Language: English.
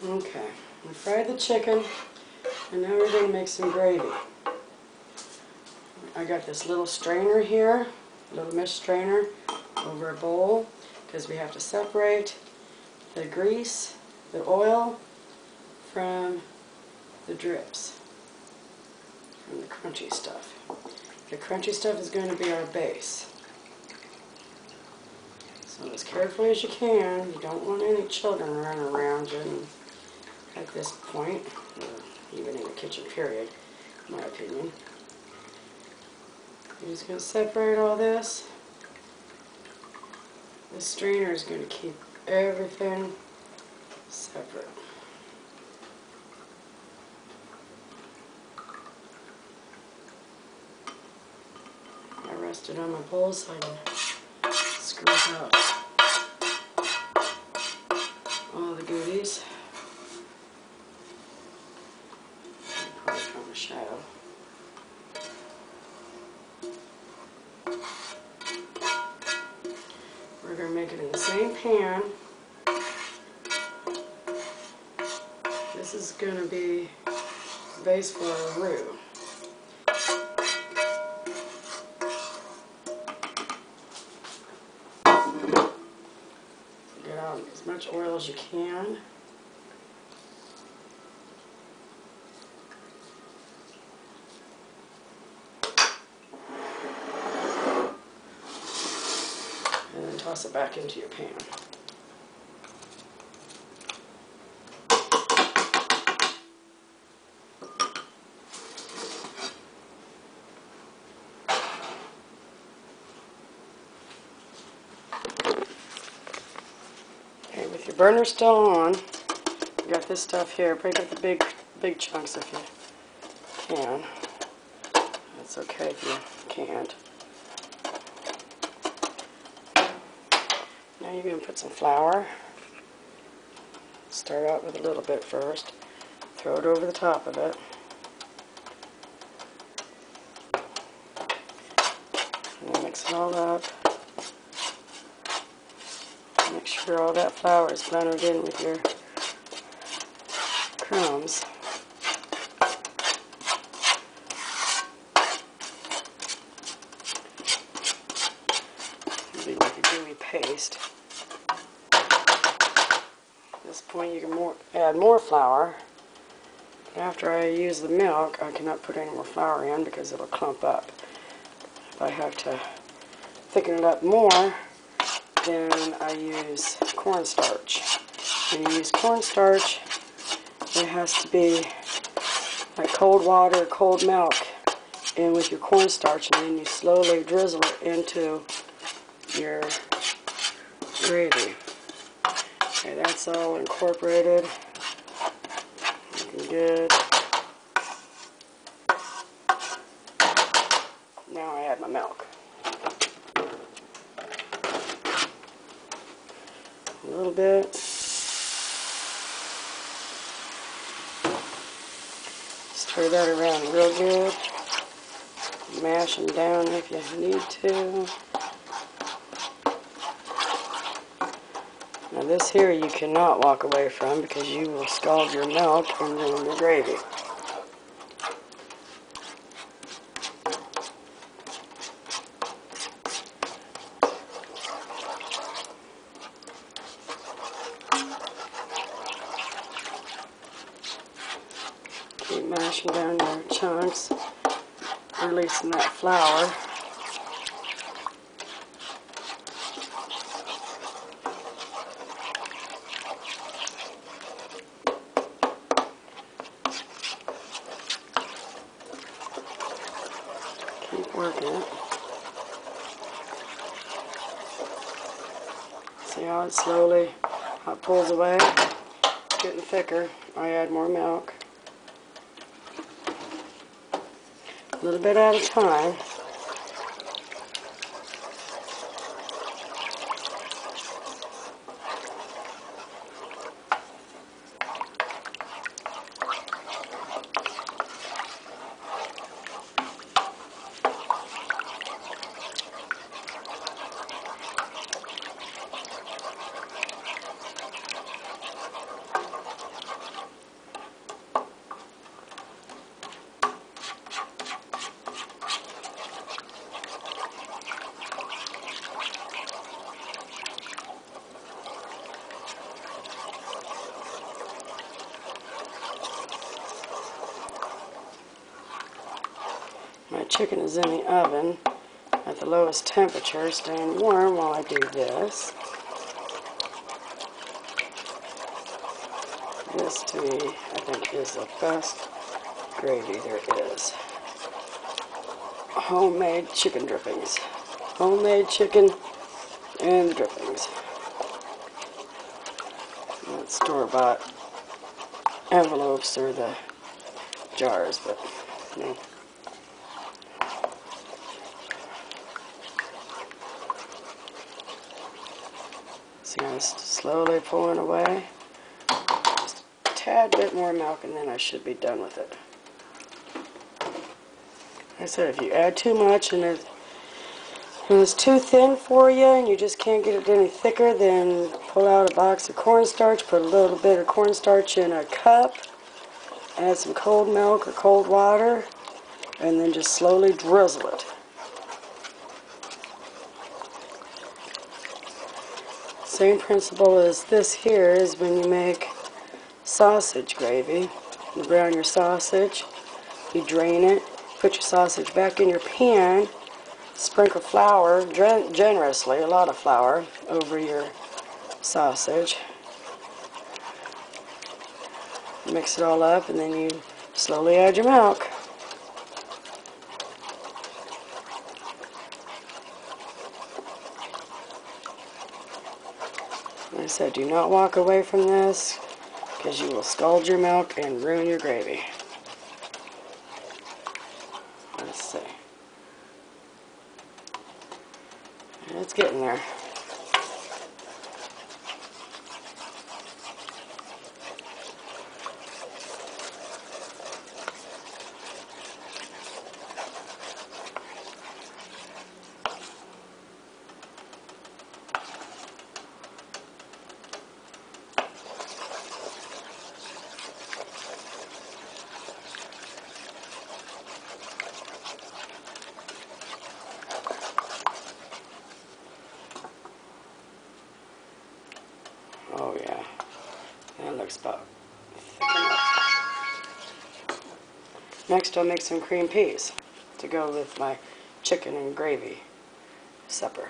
Okay, we fried the chicken, and now we're going to make some gravy. I got this little strainer here, little mesh strainer, over a bowl, because we have to separate the grease, the oil, from the drips, from the crunchy stuff. The crunchy stuff is going to be our base. So as carefully as you can, you don't want any children running around you at this point, or even in the kitchen period, in my opinion. You're just going to separate all this. This strainer is going to keep everything separate. I rest it on my bowl so I can scoop out all the goodies. Probably from the shadow. We're going to make it in the same pan. This is going to be the base for our roux. Get out as much oil as you can. And then toss it back into your pan. Okay, with your burner still on, you got this stuff here. Break up the big chunks if you can. That's okay if you can't. Now you're going to put some flour. Start out with a little bit first. Throw it over the top of it. And then mix it all up. Make sure all that flour is blended in with your crumbs. It'll be like a gooey paste. At this point you can add more flour. After I use the milk, I cannot put any more flour in because it'll clump up. If I have to thicken it up more, then I use cornstarch. When you use cornstarch, it has to be like cold water, cold milk in with your cornstarch, and then you slowly drizzle it into your gravy. Okay, that's all incorporated. Looking good. Now I add my milk. A little bit. Stir that around real good. Mash them down if you need to. Now this here you cannot walk away from because you will scald your milk and ruin your gravy. Keep mashing down your chunks, releasing that flour. Keep working it. See how it slowly pulls away? It's getting thicker. I add more milk. A little bit at a time. My chicken is in the oven at the lowest temperature, staying warm while I do this. This, to me, I think is the best gravy there is. Homemade chicken drippings. Homemade chicken and drippings. Not store-bought envelopes or the jars, but you know. See, I'm slowly pulling away. Just a tad bit more milk and then I should be done with it. Like I said, if you add too much and it's too thin for you and you just can't get it any thicker, then pull out a box of cornstarch, put a little bit of cornstarch in a cup, add some cold milk or cold water, and then just slowly drizzle it. Same principle as this here is when you make sausage gravy. You brown your sausage, you drain it, put your sausage back in your pan, sprinkle flour, generously, a lot of flour, over your sausage. Mix it all up and then you slowly add your milk. Like I said, do not walk away from this because you will scald your milk and ruin your gravy. Let's see. It's getting there. Oh yeah, that looks about thick enough. Next I'll make some cream peas to go with my chicken and gravy supper.